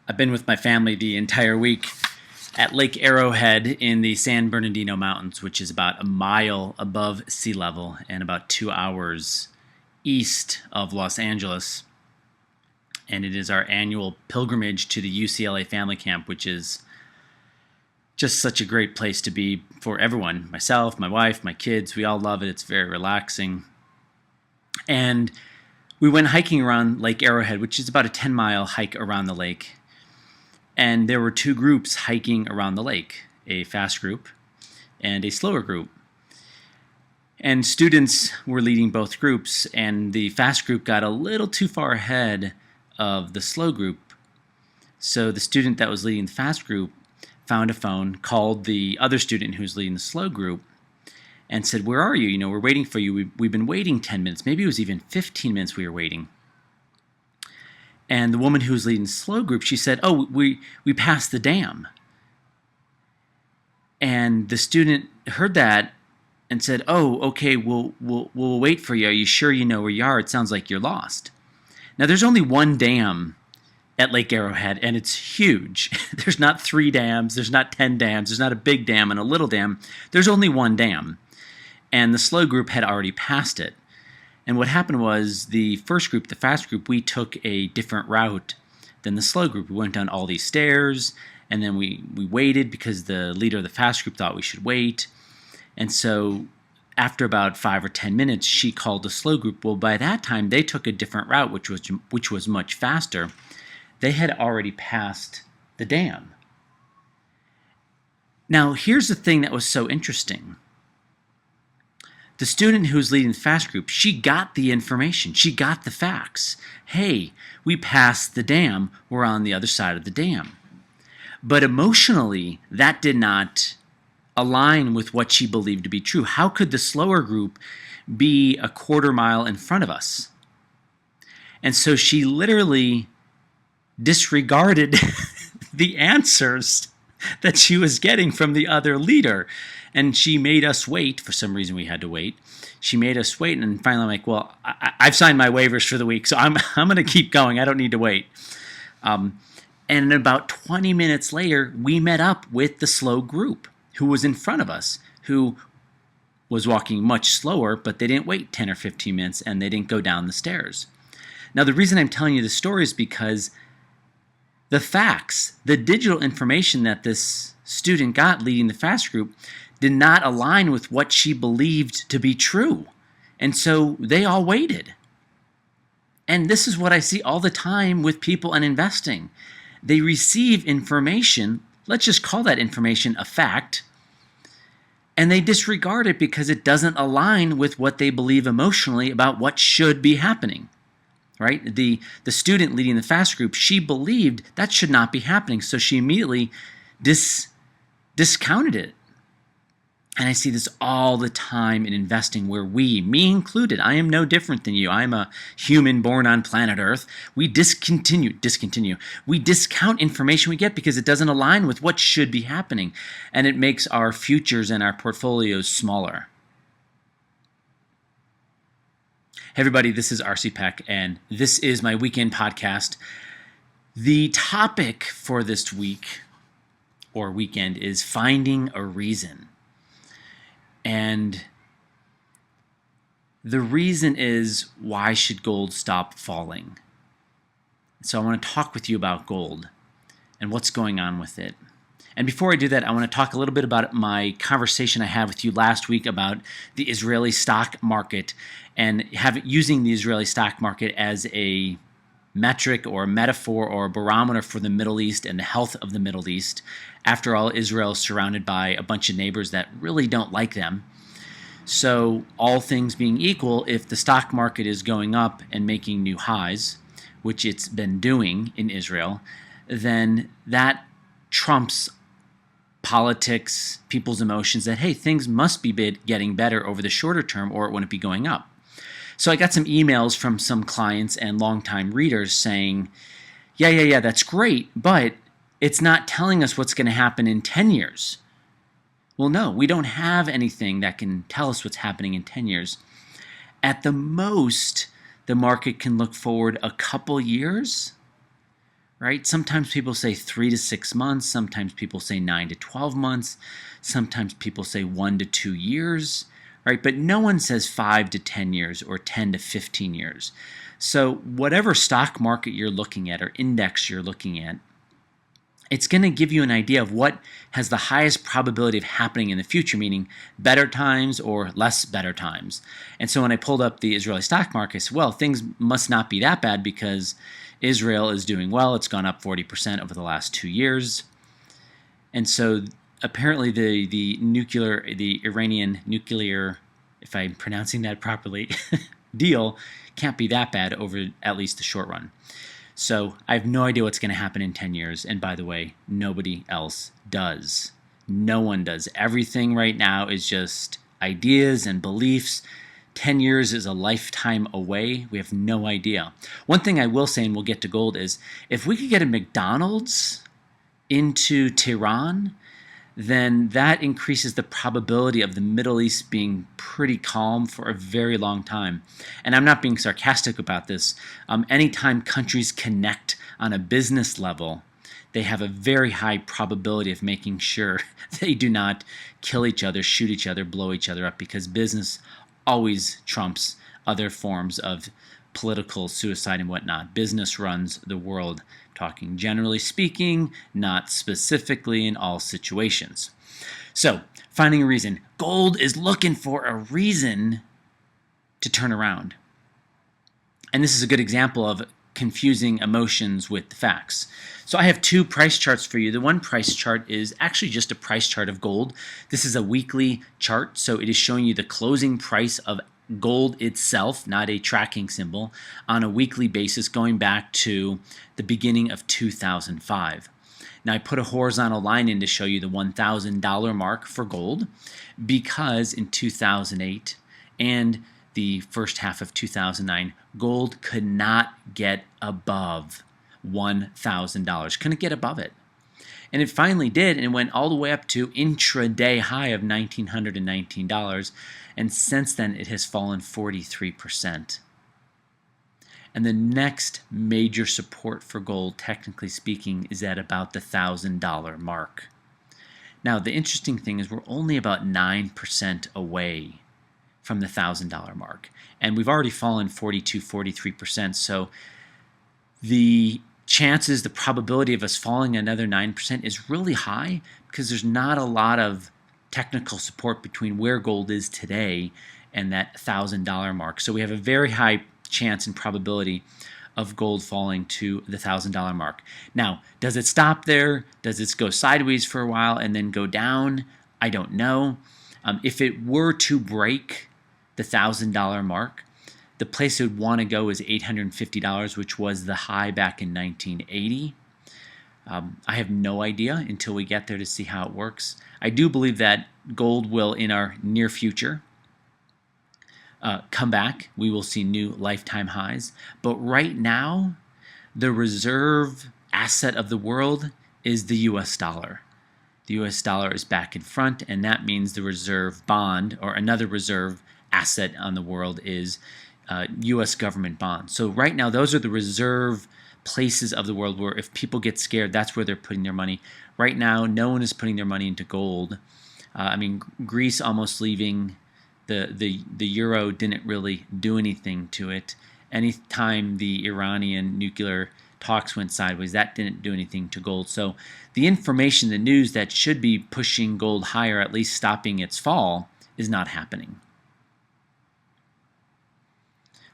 I've been with my family the entire week at Lake Arrowhead in the San Bernardino Mountains, which is about a mile above sea level and about 2 hours east of Los Angeles. And it is our annual pilgrimage to the UCLA Family Camp, which is just such a great place to be for everyone. Myself, my wife, my kids, we all love it. It's very relaxing. And we went hiking around Lake Arrowhead, which is about a 10-mile hike around the lake. And there were two groups hiking around the lake, a fast group and a slower group. And students were leading both groups, and the fast group got a little too far ahead of the slow group. So the student that was leading the fast group found a phone, called the other student who was leading the slow group, and said, "Where are you? We're waiting for you. We've been waiting 10 minutes. Maybe it was even 15 minutes we were waiting." And the woman who was leading the slow group, she said, "Oh, we passed the dam." And the student heard that and said, "Oh, okay, we'll wait for you. Are you sure you know where you are? It sounds like you're lost." Now, there's only one dam at Lake Arrowhead, and it's huge. There's not 3 dams. There's not 10 dams. There's not a big dam and a little dam. There's only one dam. And the slow group had already passed it. And what happened was the first group, the fast group, we took a different route than the slow group. We went down all these stairs, and then we waited because the leader of the fast group thought we should wait. And so after about 5 or 10 minutes, she called the slow group. Well, by that time, they took a different route, which was much faster. They had already passed the dam. Now, here's the thing that was so interesting. The student who was leading the fast group, she got the information. She got the facts. Hey, we passed the dam. We're on the other side of the dam. But emotionally, that did not align with what she believed to be true. How could the slower group be a quarter mile in front of us? And so she literally disregarded the answers that she was getting from the other leader. And she made us wait. For some reason, we had to wait. She made us wait, and finally, I'm like, "Well, I've signed my waivers for the week, so I'm going to keep going. I don't need to wait." And about 20 minutes later, we met up with the slow group who was in front of us, who was walking much slower, but they didn't wait 10 or 15 minutes, and they didn't go down the stairs. Now, the reason I'm telling you this story is because the facts, the digital information that this student got leading the fast group, did not align with what she believed to be true. And so they all waited. And this is what I see all the time with people and investing. They receive information, let's just call that information a fact, and they disregard it because it doesn't align with what they believe emotionally about what should be happening. Right? The student leading the fast group, she believed that should not be happening, so she immediately discounted it. And I see this all the time in investing where we, me included, I am no different than you. I'm a human born on planet Earth. We We discount information we get because it doesn't align with what should be happening. And it makes our futures and our portfolios smaller. Hey everybody, this is RC Peck, and this is my weekend podcast. The topic for this week or weekend is finding a reason. And the reason is, why should gold stop falling? So I want to talk with you about gold and what's going on with it. And before I do that, I want to talk a little bit about my conversation I had with you last week about the Israeli stock market and using the Israeli stock market as a metric or a metaphor or a barometer for the Middle East and the health of the Middle East. After all, Israel is surrounded by a bunch of neighbors that really don't like them. So all things being equal, if the stock market is going up and making new highs, which it's been doing in Israel, then that trumps politics, people's emotions that, hey, things must be getting better over the shorter term or it wouldn't be going up. So I got some emails from some clients and longtime readers saying, yeah, that's great, but it's not telling us what's going to happen in 10 years. Well, no, we don't have anything that can tell us what's happening in 10 years. At the most, the market can look forward a couple years, right? Sometimes people say 3 to 6 months, sometimes people say 9 to 12 months, sometimes people say 1 to 2 years, right? But no one says 5 to 10 years or 10 to 15 years. So whatever stock market you're looking at or index you're looking at, it's going to give you an idea of what has the highest probability of happening in the future, meaning better times or less better times. And so when I pulled up the Israeli stock market, I said, well, things must not be that bad because Israel is doing well. It's gone up 40% over the last 2 years. And so apparently the Iranian nuclear, if I'm pronouncing that properly, deal can't be that bad over at least the short run. So I have no idea what's going to happen in 10 years. And by the way, nobody else does. No one does. Everything right now is just ideas and beliefs. 10 years is a lifetime away. We have no idea. One thing I will say, and we'll get to gold, is if we could get a McDonald's into Tehran, then that increases the probability of the Middle East being pretty calm for a very long time. And I'm not being sarcastic about this. Anytime countries connect on a business level, they have a very high probability of making sure they do not kill each other, shoot each other, blow each other up, because business always trumps other forms of political suicide and whatnot. Business runs the world, talking generally speaking, not specifically in all situations. So, finding a reason. Gold is looking for a reason to turn around. And this is a good example of confusing emotions with the facts. So I have two price charts for you. The one price chart is actually just a price chart of gold. This is a weekly chart, so it is showing you the closing price of gold itself, not a tracking symbol, on a weekly basis going back to the beginning of 2005. Now I put a horizontal line in to show you the $1,000 mark for gold because in 2008 and the first half of 2009, gold could not get above $1,000. Couldn't get above it. And it finally did, and it went all the way up to intraday high of $1,919. And since then, it has fallen 43%. And the next major support for gold, technically speaking, is at about the $1,000 mark. Now, the interesting thing is we're only about 9% away from the $1,000 mark. And we've already fallen 42, 43%. So the chances, the probability of us falling another 9% is really high because there's not a lot of technical support between where gold is today and that $1,000 mark. So we have a very high chance and probability of gold falling to the $1,000 mark. Now, does it stop there? Does it go sideways for a while and then go down? I don't know. If it were to break the $1,000 mark, the place it would want to go is $850, which was the high back in 1980. I have no idea until we get there to see how it works. I do believe that gold will, in our near future, come back. We will see new lifetime highs. But right now, the reserve asset of the world is the US dollar. The US dollar is back in front, and that means the reserve bond, or another reserve asset on the world, is US government bonds. So right now, those are the reserve places of the world where if people get scared, that's where they're putting their money. Right now, no one is putting their money into gold. Greece almost leaving, the euro didn't really do anything to it. Anytime the Iranian nuclear talks went sideways, that didn't do anything to gold. So the information, the news that should be pushing gold higher, at least stopping its fall, is not happening.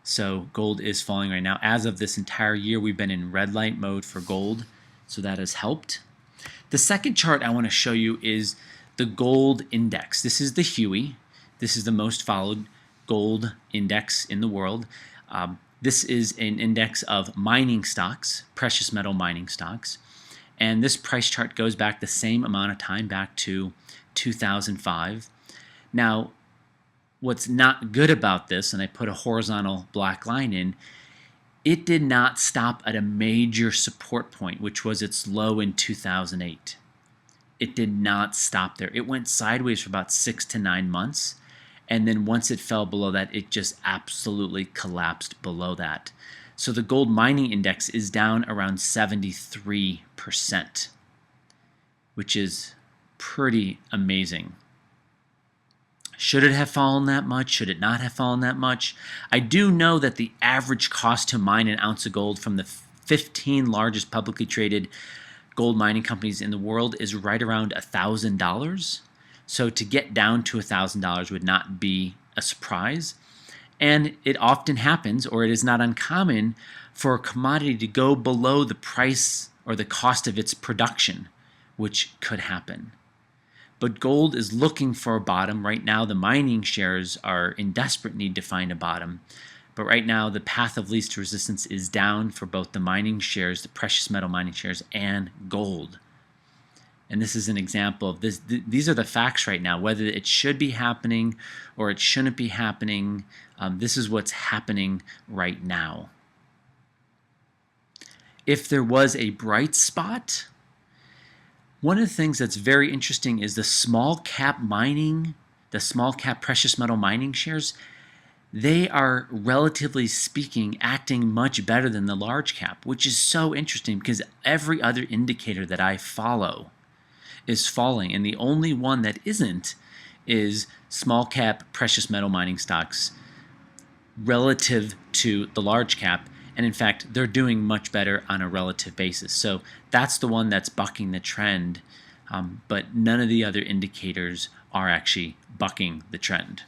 So gold is falling right now. As of this entire year, we've been in red light mode for gold, so that has helped. The second chart I want to show you is the gold index. This is the Huey. This is the most followed gold index in the world. This is an index of mining stocks, precious metal mining stocks. And this price chart goes back the same amount of time, back to 2005. Now, what's not good about this, and I put a horizontal black line in, it did not stop at a major support point, which was its low in 2008. It did not stop there. It went sideways for about 6 to 9 months, and then once it fell below that, it just absolutely collapsed below that. So the gold mining index is down around 73%, which is pretty amazing. Should it have fallen that much? Should it not have fallen that much? I do know that the average cost to mine an ounce of gold from the 15 largest publicly traded gold mining companies in the world is right around $1,000. So to get down to $1,000 would not be a surprise. And it often happens, or it is not uncommon, for a commodity to go below the price or the cost of its production, which could happen. But gold is looking for a bottom. Right now, the mining shares are in desperate need to find a bottom. But right now, the path of least resistance is down for both the mining shares, the precious metal mining shares, and gold. And this is an example of this. These are the facts right now, whether it should be happening or it shouldn't be happening. This is what's happening right now. If there was a bright spot, one of the things that's very interesting is the small cap mining, the small cap precious metal mining shares. They are, relatively speaking, acting much better than the large cap, which is so interesting because every other indicator that I follow is falling, and the only one that isn't is small cap precious metal mining stocks relative to the large cap. And in fact, they're doing much better on a relative basis. So that's the one that's bucking the trend, but none of the other indicators are actually bucking the trend.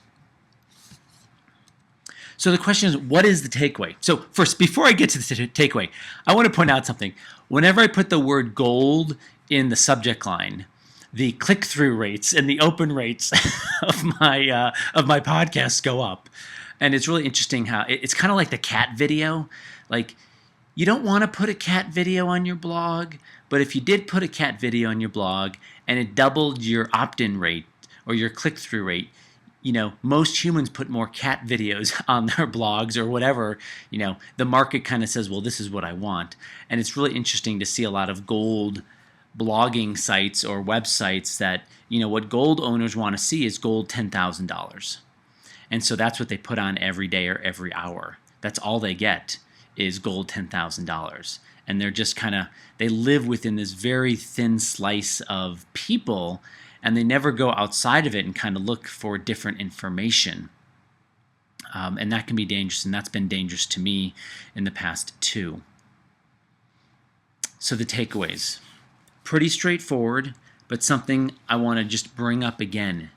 So the question is, what is the takeaway? So first, before I get to the takeaway, I want to point out something. Whenever I put the word gold in the subject line, the click-through rates and the open rates of my podcasts go up. And it's really interesting how it's kind of like the cat video. Like, you don't want to put a cat video on your blog, but if you did put a cat video on your blog and it doubled your opt-in rate or your click-through rate, most humans put more cat videos on their blogs or whatever. The market kind of says, well, this is what I want. And it's really interesting to see a lot of gold blogging sites or websites that, what gold owners want to see is gold $10,000. And so that's what they put on every day or every hour. That's all they get is gold $10,000. And they're just they live within this very thin slice of people, and they never go outside of it and kind of look for different information. And that can be dangerous, and that's been dangerous to me in the past too. So the takeaways. Pretty straightforward, but something I want to just bring up again.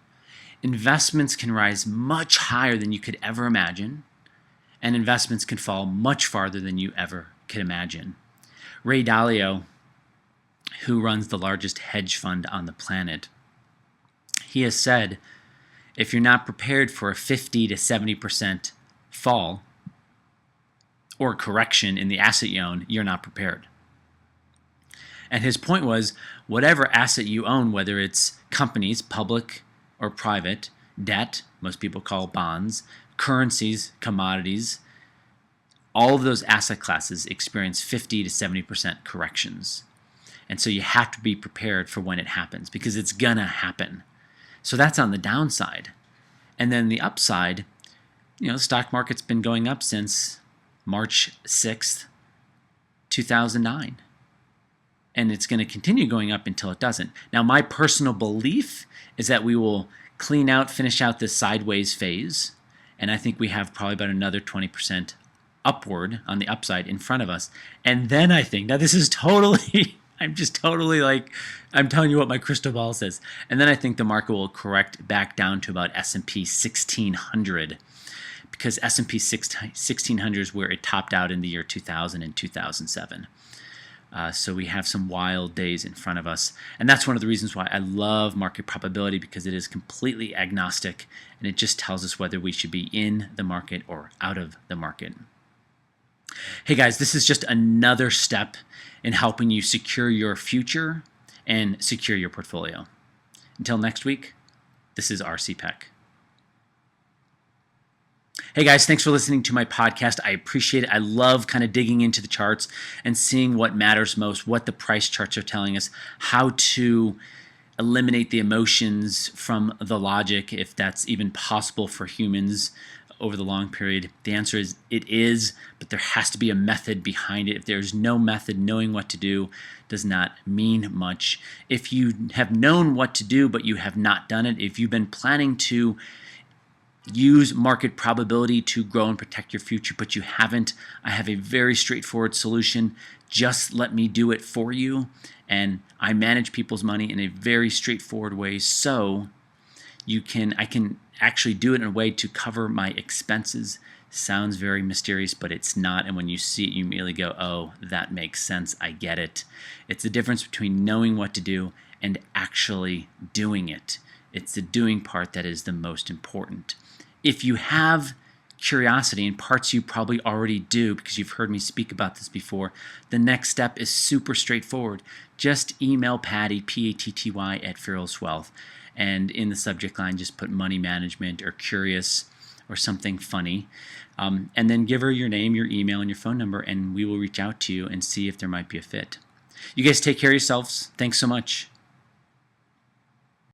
Investments can rise much higher than you could ever imagine, and investments can fall much farther than you ever could imagine. Ray Dalio, who runs the largest hedge fund on the planet, he has said, if you're not prepared for a 50 to 70% fall or correction in the asset you own, you're not prepared. And his point was, whatever asset you own, whether it's companies, public or private, debt, most people call bonds, currencies, commodities, all of those asset classes experience 50 to 70% corrections. And so you have to be prepared for when it happens, because it's going to happen. So that's on the downside. And then the upside, the stock market's been going up since March 6th, 2009. And it's going to continue going up until it doesn't. Now, my personal belief is that we will finish out this sideways phase. And I think we have probably about another 20% upward on the upside in front of us. And then I think, now this is totally, I'm telling you what my crystal ball says. And then I think the market will correct back down to about S&P 1600, because S&P 1600 is where it topped out in the year 2000 and 2007. So we have some wild days in front of us. And that's one of the reasons why I love market probability, because it is completely agnostic, and it just tells us whether we should be in the market or out of the market. Hey guys, this is just another step in helping you secure your future and secure your portfolio. Until next week, this is RC Peck. Hey guys, thanks for listening to my podcast. I appreciate it. I love kind of digging into the charts and seeing what matters most, what the price charts are telling us, how to eliminate the emotions from the logic, if that's even possible for humans, over the long period? The answer is it is, but there has to be a method behind it. If there's no method, knowing what to do does not mean much. If you have known what to do but you have not done it, if you've been planning to use market probability to grow and protect your future, but you haven't, I have a very straightforward solution. Just let me do it for you. And I manage people's money in a very straightforward way, so I can actually do it in a way to cover my expenses. Sounds very mysterious, but it's not. And when you see it, you immediately go, oh, that makes sense. I get it. It's the difference between knowing what to do and actually doing it. It's the doing part that is the most important. If you have curiosity, and parts you probably already do because you've heard me speak about this before, the next step is super straightforward. Just email Patty, Patty, at Fearless Wealth, and in the subject line just put money management or curious or something funny, and then give her your name, your email, and your phone number, and we will reach out to you and see if there might be a fit. You guys take care of yourselves. Thanks so much.